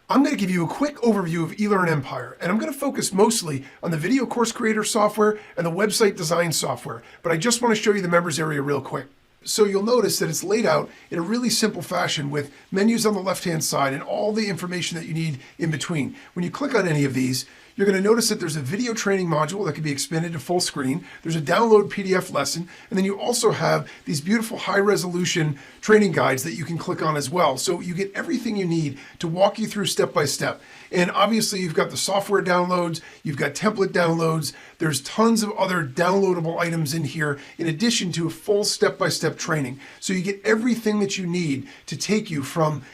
I'm going to give you a quick overview of eLearn Empire, and I'm going to focus mostly on the video course creator software and the website design software, but I just want to show you the members area real quick. So you'll notice that it's laid out in a really simple fashion with menus on the left-hand side and all the information that you need in between. When you click on any of these, you're going to notice that there's a video training module that can be expanded to full screen. There's a download PDF lesson, and then you also have these beautiful high-resolution training guides that you can click on as well. So you get everything you need to walk you through step by step. And obviously you've got the software downloads, you've got template downloads, there's tons of other downloadable items in here in addition to a full step-by-step training. So you get everything that you need to take you from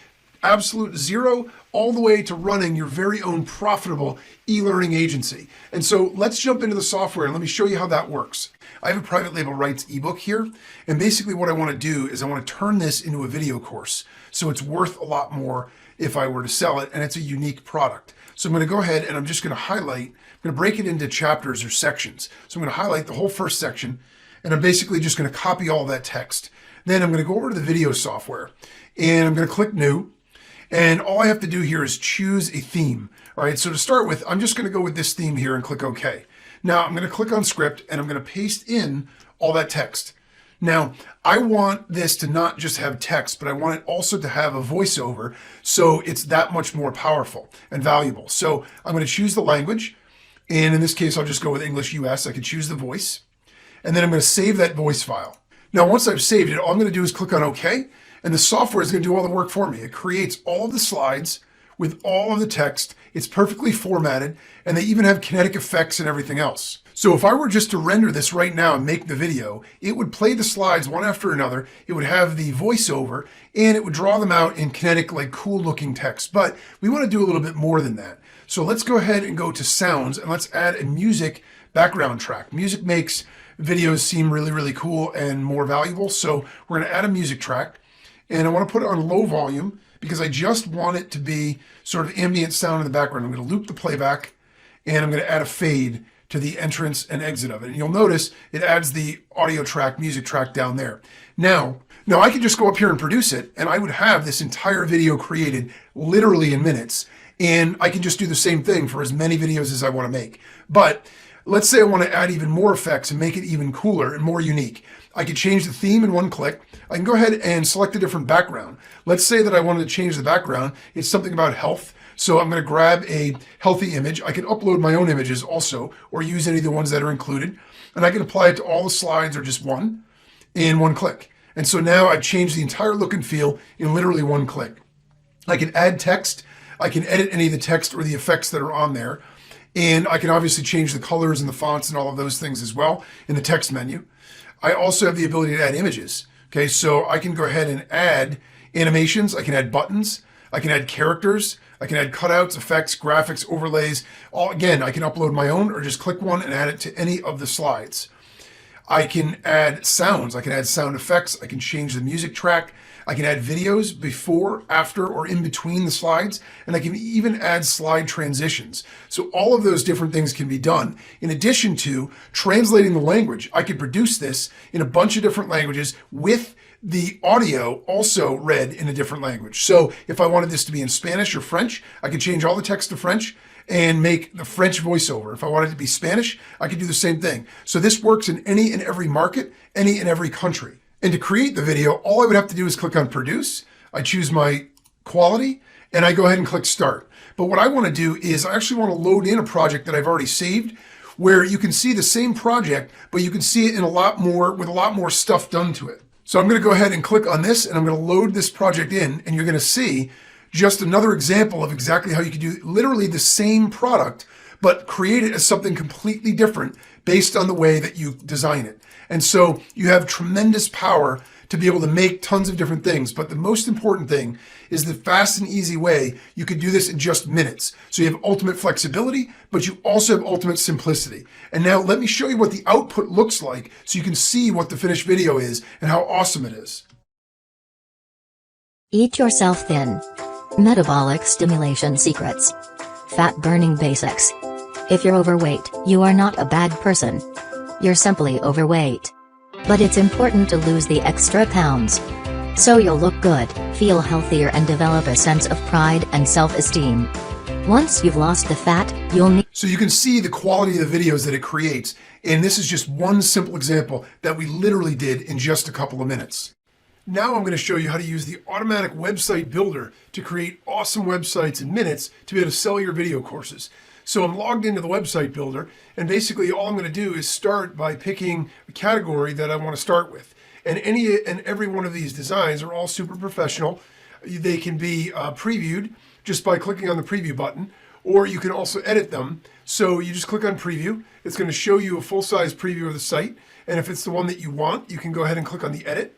absolute zero all the way to running your very own profitable e-learning agency. And so let's jump into the software and let me show you how that works. I have a private label rights ebook here, and basically what I want to do is I want to turn this into a video course. So it's worth a lot more if I were to sell it, and it's a unique product. So I'm going to go ahead and I'm just going to highlight, I'm going to break it into chapters or sections. So I'm going to highlight the whole first section, and I'm basically just going to copy all that text. Then I'm going to go over to the video software, and I'm going to click New. And all I have to do here is choose a theme. All right, so to start with, I'm just going to go with this theme here and click OK. Now I'm going to click on script and I'm going to paste in all that text. Now I want this to not just have text, but I want it also to have a voiceover, so it's that much more powerful and valuable. So I'm going to choose the language, and in this case I'll just go with English US. I can choose the voice, and then I'm going to save that voice file. Now once I've saved it, all I'm going to do is click on OK. And the software is going to do all the work for me. It creates all of the slides with all of the text. It's perfectly formatted, and they even have kinetic effects and everything else. So if I were just to render this right now and make the video, it would play the slides one after another. It would have the voiceover, and it would draw them out in kinetic, like cool looking text. But we want to do a little bit more than that. So let's go ahead and go to sounds, and let's add a music background track. Music makes videos seem really, really cool and more valuable. So we're going to add a music track. And I want to put it on low volume because I just want it to be sort of ambient sound in the background. I'm going to loop the playback, and I'm going to add a fade to the entrance and exit of it. And you'll notice it adds the audio track, music track down there. Now I can just go up here and produce it, and I would have this entire video created literally in minutes. And I can just do the same thing for as many videos as I want to make. But let's say I want to add even more effects and make it even cooler and more unique. I could change the theme in one click. I can go ahead and select a different background. Let's say that I wanted to change the background. It's something about health. So I'm going to grab a healthy image. I can upload my own images also, or use any of the ones that are included. And I can apply it to all the slides or just one in one click. And so now I've changed the entire look and feel in literally one click. I can add text. I can edit any of the text or the effects that are on there. And I can obviously change the colors and the fonts and all of those things as well in the text menu. I also have the ability to add images. Okay, so I can go ahead and add animations. I can add buttons. I can add characters. I can add cutouts, effects, graphics, overlays. Again, I can upload my own or just click one and add it to any of the slides. I can add sounds. I can add sound effects. I can change the music track. I can add videos before, after, or in between the slides, and I can even add slide transitions. So all of those different things can be done. In addition to translating the language, I could produce this in a bunch of different languages with the audio also read in a different language. So if I wanted this to be in Spanish or French, I could change all the text to French and make the French voiceover. If I wanted it to be Spanish, I could do the same thing. So this works in any and every market, any and every country. And to create the video, all I would have to do is click on Produce. I choose my quality, and I go ahead and click Start. But what I want to do is I actually want to load in a project that I've already saved, where you can see the same project, but you can see it in with a lot more stuff done to it. So I'm going to go ahead and click on this, and I'm going to load this project in, and you're going to see just another example of exactly how you can do literally the same product, but create it as something completely different based on the way that you design it. And so you have tremendous power to be able to make tons of different things. But the most important thing is the fast and easy way you can do this in just minutes. So you have ultimate flexibility, but you also have ultimate simplicity. And now let me show you what the output looks like so you can see what the finished video is and how awesome it is. Eat yourself thin. Metabolic stimulation secrets. Fat burning basics. If you're overweight, you are not a bad person. You're simply overweight. But it's important to lose the extra pounds. So you'll look good, feel healthier and develop a sense of pride and self-esteem. Once you've lost the fat, you'll need. So you can see the quality of the videos that it creates. And this is just one simple example that we literally did in just a couple of minutes. Now I'm going to show you how to use the automatic website builder to create awesome websites in minutes to be able to sell your video courses. So I'm logged into the website builder, and basically all I'm going to do is start by picking a category that I want to start with. And any and every one of these designs are all super professional. They can be previewed just by clicking on the preview button, or you can also edit them. So you just click on preview. It's going to show you a full-size preview of the site. And if it's the one that you want, you can go ahead and click on the edit,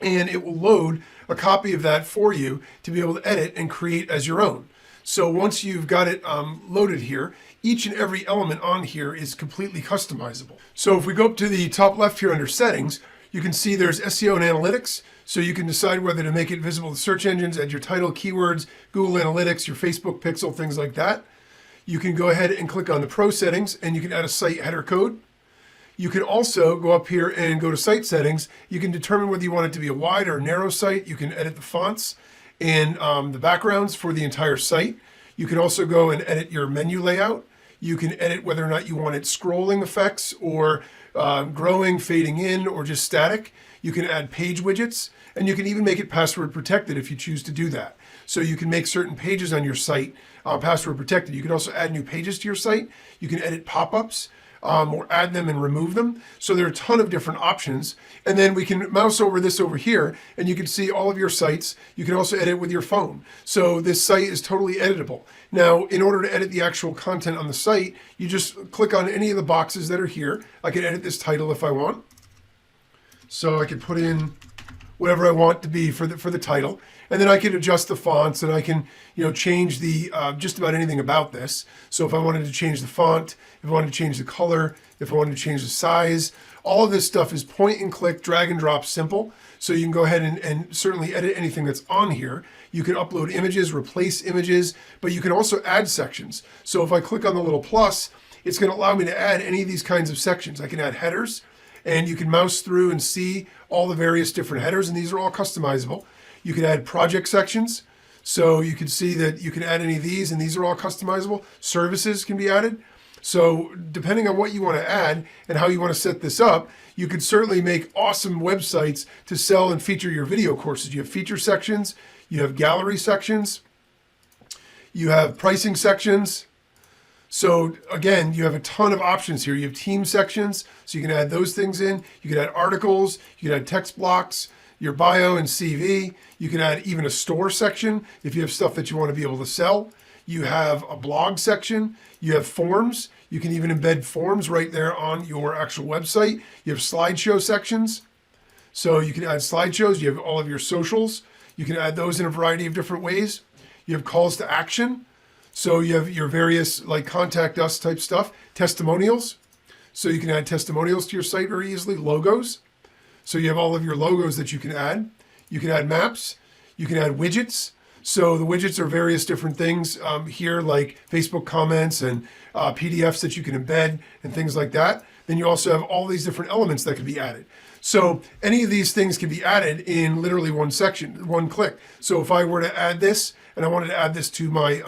and it will load a copy of that for you to be able to edit and create as your own. So once you've got it loaded here, each and every element on here is completely customizable. So if we go up to the top left here under settings, you can see there's SEO and analytics. So you can decide whether to make it visible to search engines, add your title, keywords, Google Analytics, your Facebook pixel, things like that. You can go ahead and click on the pro settings, and you can add a site header code. You can also go up here and go to site settings. You can determine whether you want it to be a wide or a narrow site. You can edit the fonts and the backgrounds for the entire site. You can also go and edit your menu layout. You can edit whether or not you want it scrolling effects or growing, fading in, or just static. You can add page widgets, and you can even make it password protected if you choose to do that. So you can make certain pages on your site password protected. You can also add new pages to your site. You can edit pop-ups. Or add them and remove them. So there are a ton of different options. And then we can mouse over this over here, and you can see all of your sites. You can also edit with your phone. So this site is totally editable. Now, in order to edit the actual content on the site, you just click on any of the boxes that are here. I can edit this title if I want. So I can put in whatever I want to be for the title. And then I can adjust the fonts, and I can, change the just about anything about this. So if I wanted to change the font, if I wanted to change the color, if I wanted to change the size, all of this stuff is point and click, drag and drop simple. So you can go ahead and certainly edit anything that's on here. You can upload images, replace images, but you can also add sections. So if I click on the little plus, it's going to allow me to add any of these kinds of sections. I can add headers, and you can mouse through and see all the various different headers, and these are all customizable. You can add project sections. So you can see that you can add any of these, and these are all customizable. Services can be added. So depending on what you want to add and how you want to set this up, you could certainly make awesome websites to sell and feature your video courses. You have feature sections, you have gallery sections, you have pricing sections. So again, you have a ton of options here. You have team sections, so you can add those things in. You can add articles, you can add text blocks, your bio and CV. You can add even a store section if you have stuff that you want to be able to sell. You have a blog section. You have forms. You can even embed forms right there on your actual website. You have slideshow sections. So you can add slideshows. You have all of your socials. You can add those in a variety of different ways. You have calls to action. So you have your various like contact us type stuff. Testimonials. So you can add testimonials to your site very easily. Logos. So you have all of your logos that you can add. You can add maps. You can add widgets. So the widgets are various different things here, like Facebook comments and PDFs that you can embed and things like that. Then you also have all these different elements that can be added. So any of these things can be added in literally one section, one click. So if I were to add this, and I wanted to add this to my,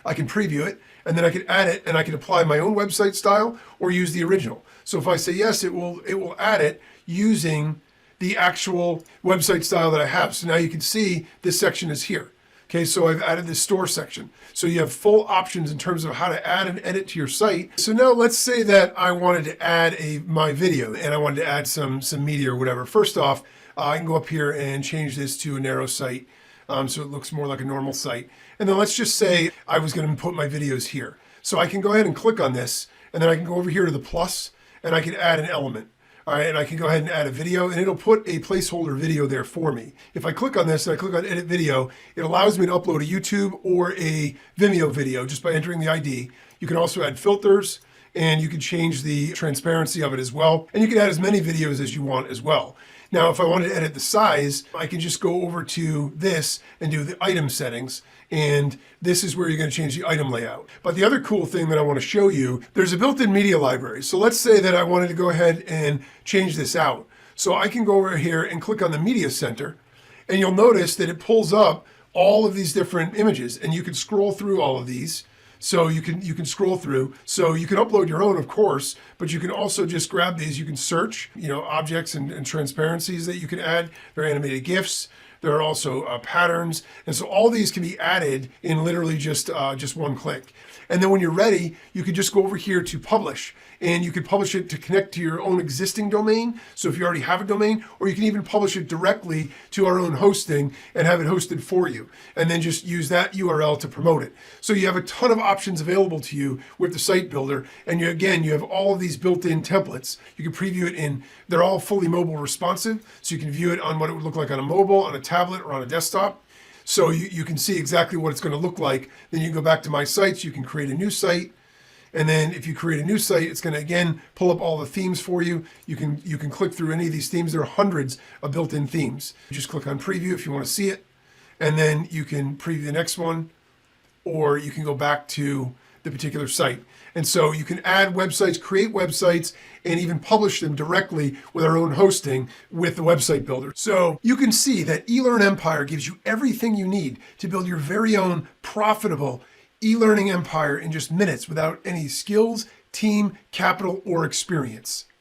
I can preview it, and then I can add it, and I can apply my own website style or use the original. So if I say yes, it will add it using the actual website style that I have. So now you can see this section is here. Okay, so I've added this store section. So you have full options in terms of how to add and edit to your site. So now let's say that I wanted to add my video, and I wanted to add some media or whatever. First off, I can go up here and change this to a narrow site so it looks more like a normal site. And then let's just say I was going to put my videos here. So I can go ahead and click on this, and then I can go over here to the plus, and I can add an element. All right, and I can go ahead and add a video, and it'll put a placeholder video there for me. If I click on this and I click on edit video, it allows me to upload a YouTube or a Vimeo video just by entering the ID. You can also add filters, and you can change the transparency of it as well. And you can add as many videos as you want as well. Now, if I wanted to edit the size, I can just go over to this and do the item settings. And this is where you're going to change the item layout. But the other cool thing that I want to show you, there's a built-in media library. So let's say that I wanted to go ahead and change this out. So I can go over here and click on the media center, and you'll notice that it pulls up all of these different images, and you can scroll through all of these. So you can scroll through. So you can upload your own, of course, but you can also just grab these. You can search, objects and transparencies that you can add. There are animated GIFs. There are also patterns. And so all these can be added in literally just one click. And then when you're ready, you can just go over here to publish, and you can publish it to connect to your own existing domain. So if you already have a domain, or you can even publish it directly to our own hosting and have it hosted for you, and then just use that URL to promote it. So you have a ton of options available to you with the site builder. And you have all of these built-in templates. You can preview it they're all fully mobile responsive. So you can view it on what it would look like on a mobile, on a tablet, or on a desktop. So you can see exactly what it's going to look like. Then you can go back to My Sites, you can create a new site. And then if you create a new site, it's going to, again, pull up all the themes for you. You can click through any of these themes. There are hundreds of built-in themes. You just click on preview if you want to see it. And then you can preview the next one, or you can go back to the particular site. And so you can add websites, create websites, and even publish them directly with our own hosting with the website builder. So you can see that eLearn Empire gives you everything you need to build your very own profitable e-learning empire in just minutes without any skills, team, capital, or experience.